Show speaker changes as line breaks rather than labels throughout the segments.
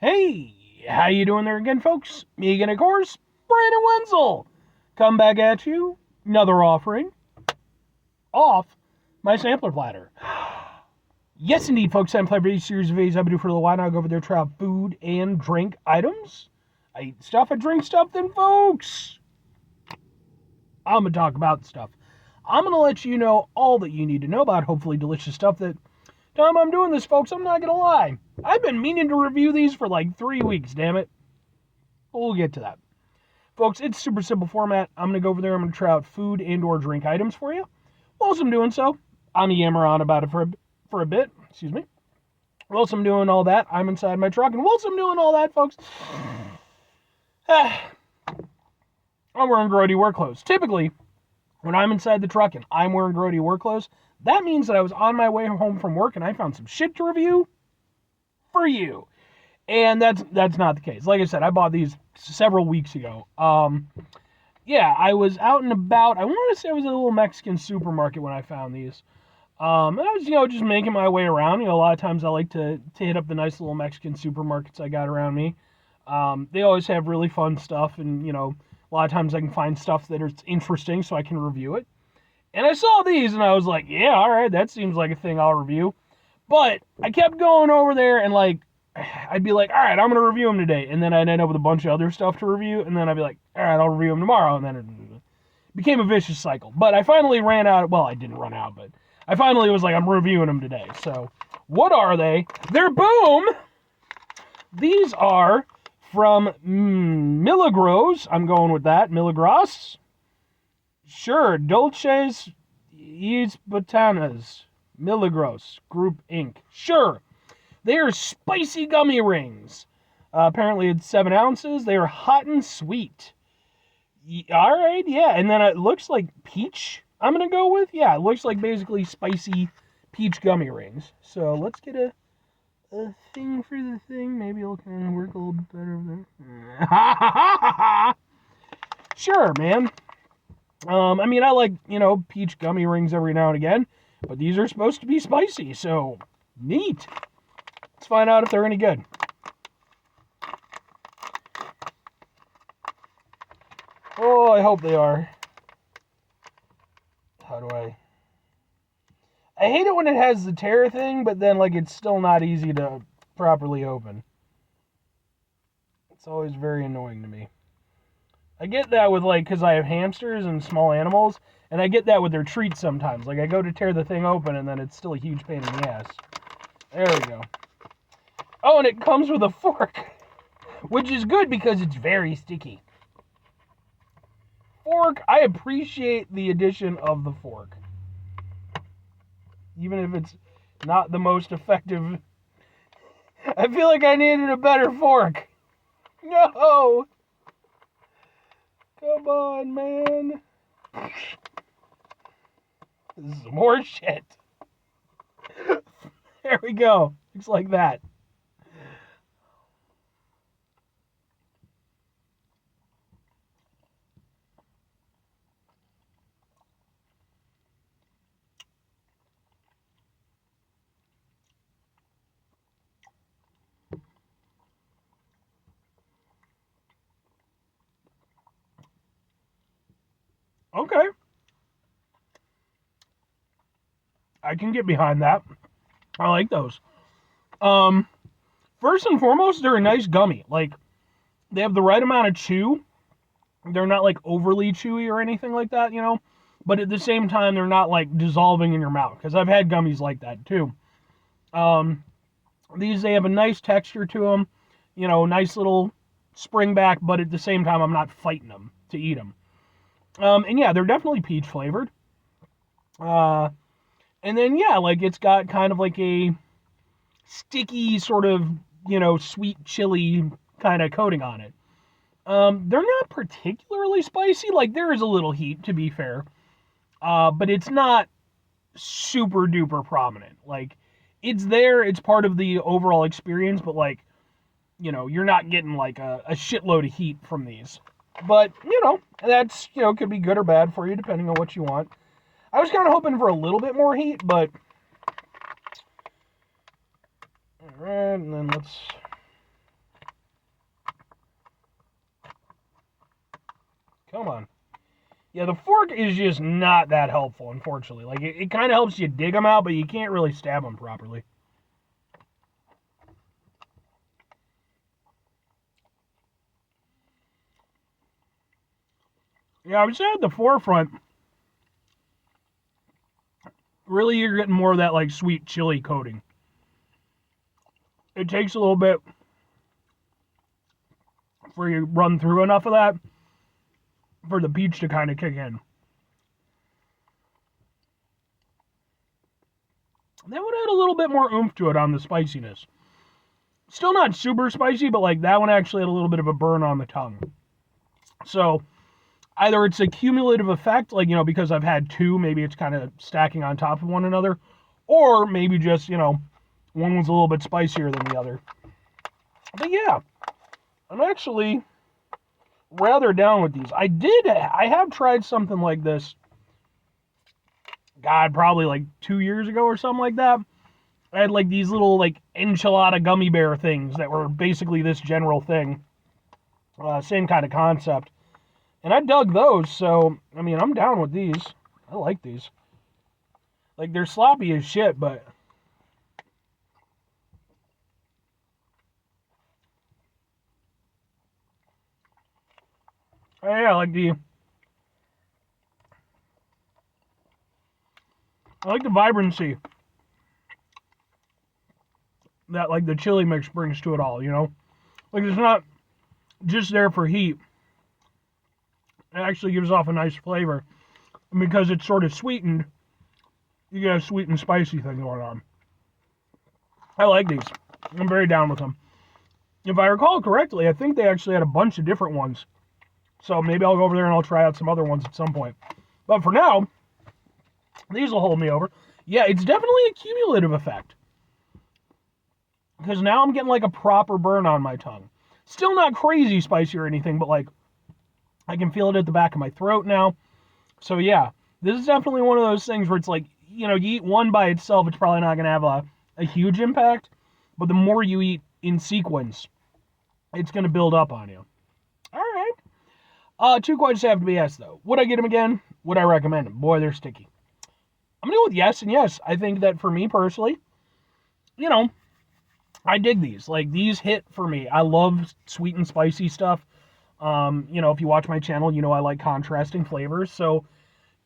Hey, how you doing there again, folks? Me again, of course, Brandon Wenzel. Come back at you, another offering off my sampler platter. Yes, indeed, folks, I'm playing a series of videos I've been doing for a little while now. I go over there, try out food and drink items. I eat stuff, I drink stuff, then, folks, I'm going to talk about stuff. I'm going to let you know all that you need to know about hopefully delicious stuff that time I'm doing this, folks, I'm not going to lie. I've been meaning to review these for like 3 weeks, damn it. We'll get to that. Folks, it's super simple format. I'm going to go over there. I'm going to try out food and or drink items for you. Whilst I'm doing so, I'm yammer on about it for a bit. Excuse me. Whilst I'm doing all that, I'm inside my truck. And whilst I'm doing all that, folks, I'm wearing grody work clothes. Typically, when I'm inside the truck and I'm wearing grody work clothes, that means that I was on my way home from work and I found some shit to review for you. And that's not the case. Like I said, I bought these several weeks ago. Yeah, I was out and about. I want to say I was at a little Mexican supermarket when I found these. And I was, just making my way around. A lot of times I like to hit up the nice little Mexican supermarkets I got around me. They always have really fun stuff, and, a lot of times I can find stuff that is interesting so I can review it. And I saw these, and I was like, yeah, all right, that seems like a thing I'll review. But I kept going over there, and, I'd be like, all right, I'm going to review them today. And then I'd end up with a bunch of other stuff to review. And then I'd be like, all right, I'll review them tomorrow. And then it became a vicious cycle. But I finally ran out. Well, I didn't run out, but I finally was like, I'm reviewing them today. So what are they? They're Boom. These are from Milagros. I'm going with that. Milagros. Sure. Dolces y Botanas. Milagros Group Inc. Sure. They are spicy gummy rings. Apparently it's 7 ounces. They are hot and sweet. All right, yeah. And then it looks like peach, I'm going to go with. Yeah, it looks like basically spicy peach gummy rings. So let's get a thing for the thing. Maybe it'll kind of work a little bit better over there. Sure, man. I like, peach gummy rings every now and again. But these are supposed to be spicy, so neat. Let's find out if they're any good. Oh, I hope they are. How do I hate it when it has the tear thing, but then, it's still not easy to properly open. It's always very annoying to me. I get that with, because I have hamsters and small animals, and I get that with their treats sometimes. I go to tear the thing open, and then it's still a huge pain in the ass. There we go. Oh, and it comes with a fork, which is good because it's very sticky. Fork, I appreciate the addition of the fork. Even if it's not the most effective. I feel like I needed a better fork. No! Come on, man. This is more shit. There we go. Looks like that. Okay. I can get behind that. I like those. First and foremost, they're a nice gummy. They have the right amount of chew. They're not, overly chewy or anything like that, But at the same time, they're not, dissolving in your mouth. Because I've had gummies like that, too. They have a nice texture to them. Nice little spring back. But at the same time, I'm not fighting them to eat them. And yeah, they're definitely peach flavored. And then, yeah, it's got kind of a sticky sort of, sweet chili kind of coating on it. They're not particularly spicy. There is a little heat, to be fair. But it's not super duper prominent. It's there, it's part of the overall experience, but you're not getting a shitload of heat from these. But, that's, could be good or bad for you depending on what you want. I was kind of hoping for a little bit more heat, but... Alright, and then let's Yeah, the fork is just not that helpful, unfortunately. Like, it kind of helps you dig them out, but you can't really stab them properly. Yeah, I would say at the forefront, really you're getting more of that, like, sweet chili coating. It takes a little bit for you to run through enough of that for the peach to kind of kick in. That would add a little bit more oomph to it on the spiciness. Still not super spicy, but like that one actually had a little bit of a burn on the tongue. So either it's a cumulative effect, like, because I've had two, maybe it's kind of stacking on top of one another, or maybe just, one was a little bit spicier than the other. But yeah, I'm actually rather down with these. I have tried something like this, God, probably like 2 years ago or something like that. I had like these little like enchilada gummy bear things that were basically this general thing. Same kind of concept. And I dug those, so, I mean, I'm down with these. I like these. Like, they're sloppy as shit, but... Oh, yeah, I like the vibrancy that, like, the chili mix brings to it all, Like, it's not just there for heat. It actually gives off a nice flavor. And because it's sort of sweetened, you get a sweet and spicy thing going on. I like these. I'm very down with them. If I recall correctly, I think they actually had a bunch of different ones. So maybe I'll go over there and I'll try out some other ones at some point. But for now, these will hold me over. Yeah, it's definitely a cumulative effect. Because now I'm getting like a proper burn on my tongue. Still not crazy spicy or anything, but like I can feel it at the back of my throat now. So yeah, this is definitely one of those things where it's like, you eat one by itself, it's probably not going to have a huge impact. But the more you eat in sequence, it's going to build up on you. All right. 2 questions have to be asked, though. Would I get them again? Would I recommend them? Boy, they're sticky. I'm going to go with yes and yes. I think that for me personally, I dig these. Like, these hit for me. I love sweet and spicy stuff. If you watch my channel, I like contrasting flavors. So,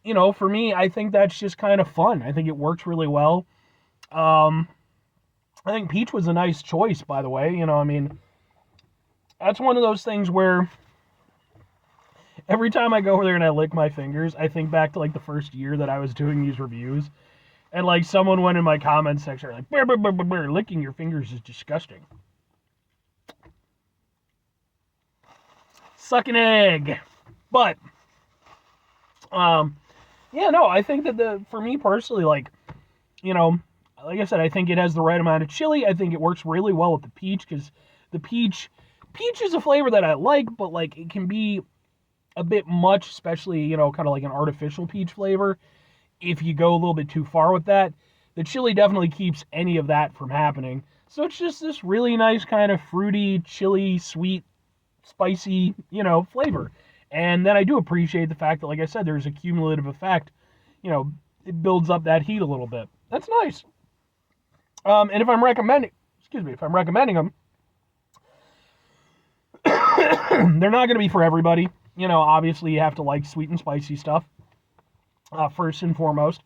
for me, I think that's just kind of fun. I think it works really well. I think peach was a nice choice, by the way. That's one of those things where every time I go over there and I lick my fingers, I think back to, like, the first year that I was doing these reviews. And, like, someone went in my comments section, like, brr, brr, brr, brr, brr, licking your fingers is disgusting. Suck an egg. But, I think that for me personally, like I said, I think it has the right amount of chili. I think it works really well with the peach, because the peach is a flavor that I like, but, like, it can be a bit much, especially, kind of like an artificial peach flavor. If you go a little bit too far with that, the chili definitely keeps any of that from happening. So it's just this really nice kind of fruity, chili, sweet, spicy, flavor. And then I do appreciate the fact that, like I said, there's a cumulative effect. It builds up that heat a little bit. That's nice. And if I'm recommending them, they're not going to be for everybody. Obviously you have to like sweet and spicy stuff, first and foremost.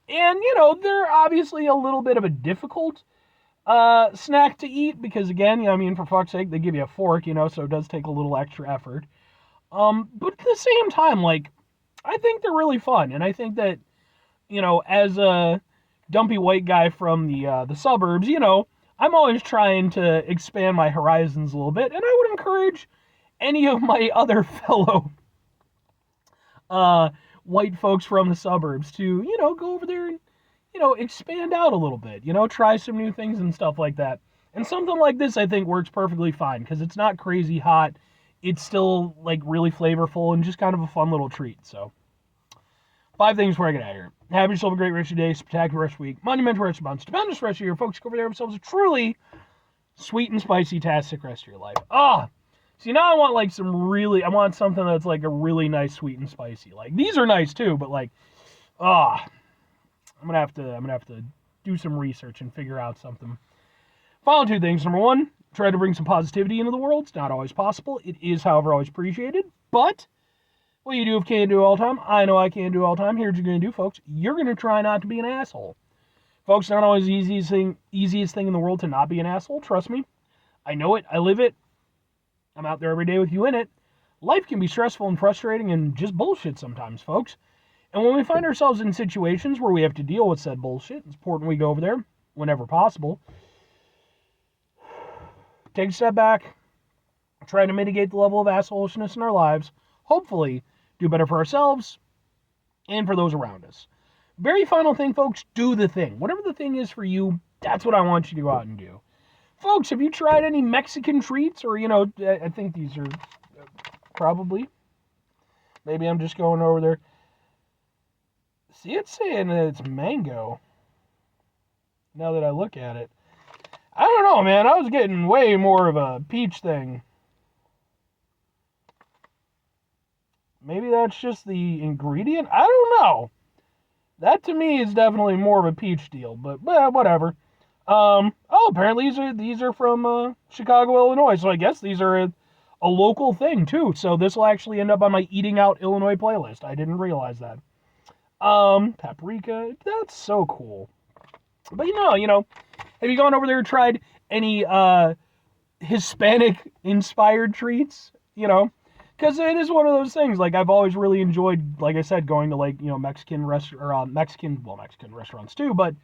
And, they're obviously a little bit of a difficult snack to eat, because, again, for fuck's sake, they give you a fork, so it does take a little extra effort. But at the same time, like, I think they're really fun. And I think that, as a dumpy white guy from the suburbs, I'm always trying to expand my horizons a little bit. And I would encourage any of my other fellow white folks from the suburbs to, go over there and, expand out a little bit, try some new things and stuff like that. And something like this, I think, works perfectly fine, because it's not crazy hot. It's still, like, really flavorful and just kind of a fun little treat. So, 5 things before I get out of here. Have yourself a great rest of your day, spectacular rest of the week, monumental rest of the month, stupendous rest of your year. Folks, go over there, have yourselves a truly sweet and spicy-tastic rest of your life. See, now I want like I want something that's like a really nice sweet and spicy. Like these are nice too, but like, ah, I'm gonna have to do some research and figure out something. Final two things. Number one, try to bring some positivity into the world. It's not always possible. It is, however, always appreciated. But what you do if can't do all the time, I know I can't do all the time. Here's what you're gonna do, folks. You're gonna try not to be an asshole. Folks, not always the easiest thing in the world to not be an asshole. Trust me. I know it. I live it. I'm out there every day with you in it. Life can be stressful and frustrating and just bullshit sometimes, folks. And when we find ourselves in situations where we have to deal with said bullshit, it's important we go over there whenever possible. Take a step back, try to mitigate the level of assholishness in our lives, hopefully do better for ourselves and for those around us. Very final thing, folks, do the thing. Whatever the thing is for you, that's what I want you to go out and do. Folks, have you tried any Mexican treats? Or, I think these are probably. Maybe I'm just going over there. See, it's saying that it's mango. Now that I look at it. I don't know, man. I was getting way more of a peach thing. Maybe that's just the ingredient? I don't know. That to me is definitely more of a peach deal, but whatever. Apparently these are from Chicago, Illinois, so I guess these are a local thing too. So this will actually end up on my Eating Out Illinois playlist. I didn't realize that. Paprika, that's so cool. But have you gone over there and tried any Hispanic inspired treats? Because it is one of those things. Like I've always really enjoyed, like I said, going to like Mexican Mexican restaurants too, but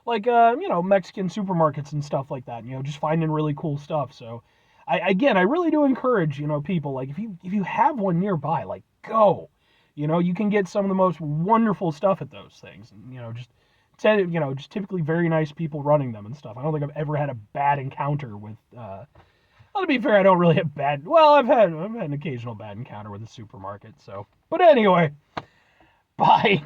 like Mexican supermarkets and stuff like that. Just finding really cool stuff. So I really do encourage people, like if you have one nearby, like go. You can get some of the most wonderful stuff at those things. Just typically very nice people running them and stuff. I don't think I've ever had a bad encounter with. Well, to be fair, I don't really have bad. Well, I've had an occasional bad encounter with a supermarket. So, but anyway, bye.